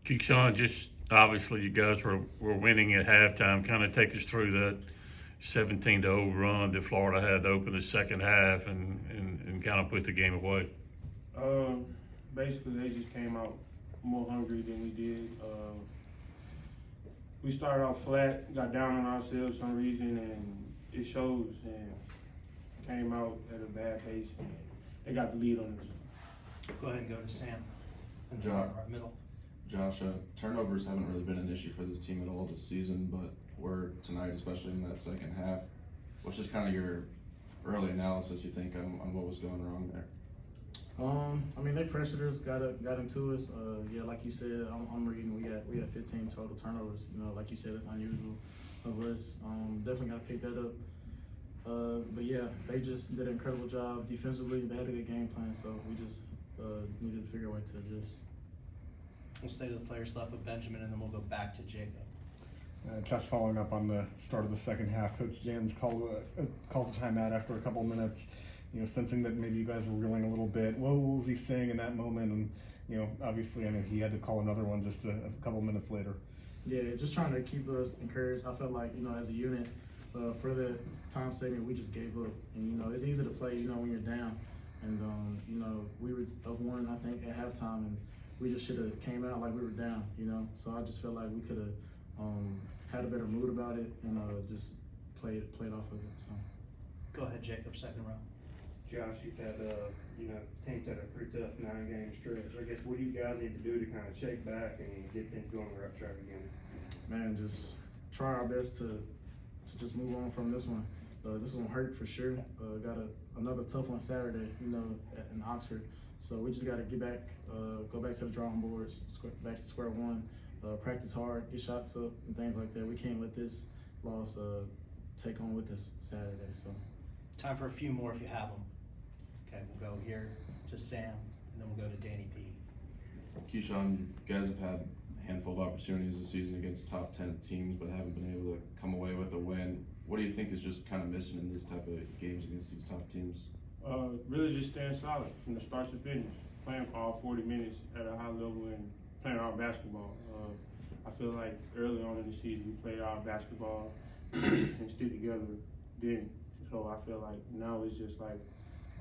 KeShawn, just obviously you guys were winning at halftime. Kind of take us through that 17-0 run that Florida had to open the second half and kind of put the game away. Basically, they just came out more hungry than we did. We started off flat, got down on ourselves for some reason, and it shows. And came out at a bad pace, and they got the lead on us. Go ahead and go to Sam in the Josh. right middle. Josh, turnovers haven't really been an issue for this team at all this season, but were tonight, especially in that second half. What's just kind of your early analysis, you think, on what was going wrong there? I mean, they pressured us, got into us. Yeah, like you said, I'm reading. We had 15 total turnovers. You know, like you said, it's unusual of us. Definitely got to pick that up. But yeah, they just did an incredible job defensively. They had a good game plan, so we just needed to figure a way to just. We'll stay to the players left with Benjamin, and then we'll go back to Jacob. Just following up on the start of the second half, Coach Jans calls a timeout after a couple of minutes. You know, sensing that maybe you guys were reeling a little bit. What was he saying in that moment? And you know, obviously, I know he had to call another one just a couple of minutes later. Yeah, just trying to keep us encouraged. I felt like, you know, as a unit, for the time segment, we just gave up. And you know, it's easy to play, you know, when you're down. And you know, we were up one, I think, at halftime, and we just should have came out like we were down, you know. So I just felt like we could have had a better mood about it and just played off of it. So. Go ahead, Jacob, second row. Josh, you've had, teams that are pretty tough 9-game stretch. I guess what do you guys need to do to kind of shake back and get things going on the right track again? Man, just try our best to just move on from this one. This one hurt for sure. Got another tough one Saturday, you know, in Oxford. So we just got to get back, go back to the drawing boards, back to square one, practice hard, get shots up and things like that. We can't let this loss take on with us Saturday. So. Time for a few more if you have them. Okay, we'll go here to Sam, and then we'll go to Danny P. KeShawn, you guys have had a handful of opportunities this season against top 10 teams, but haven't been able to come away with a win. What do you think is just kind of missing in these type of games against these top teams? Really just staying solid from the start to finish, playing for all 40 minutes at a high level and playing our basketball. I feel like early on in the season we played our basketball and stick together then. So I feel like now it's just like,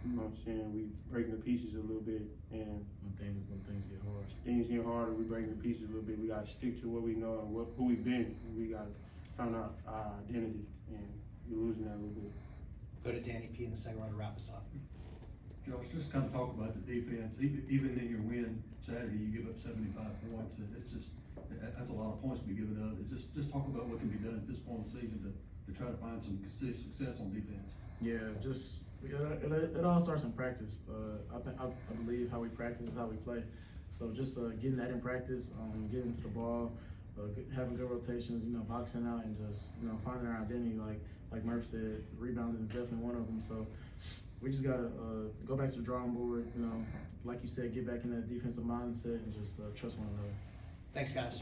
you know what I'm saying, we breaking the pieces a little bit, and When things get hard. things get harder, we breaking the pieces a little bit. We gotta stick to what we know and who we've been. We gotta find out our identity, and we're losing that a little bit. Go to Danny P in the second row to wrap us up. Josh, just kind of talk about the defense. Even in your win Saturday, you give up 75 points. It's just, that's a lot of points to be given up. It's just talk about what can be done at this point in the season to try to find some success on defense. Yeah, just it all starts in practice. I believe how we practice is how we play. So just getting that in practice, getting to the ball, having good rotations, you know, boxing out, and just, you know, finding our identity. Like Murph said, rebounding is definitely one of them. So we just gotta go back to the drawing board. You know, like you said, get back in that defensive mindset and just trust one another. Thanks, guys.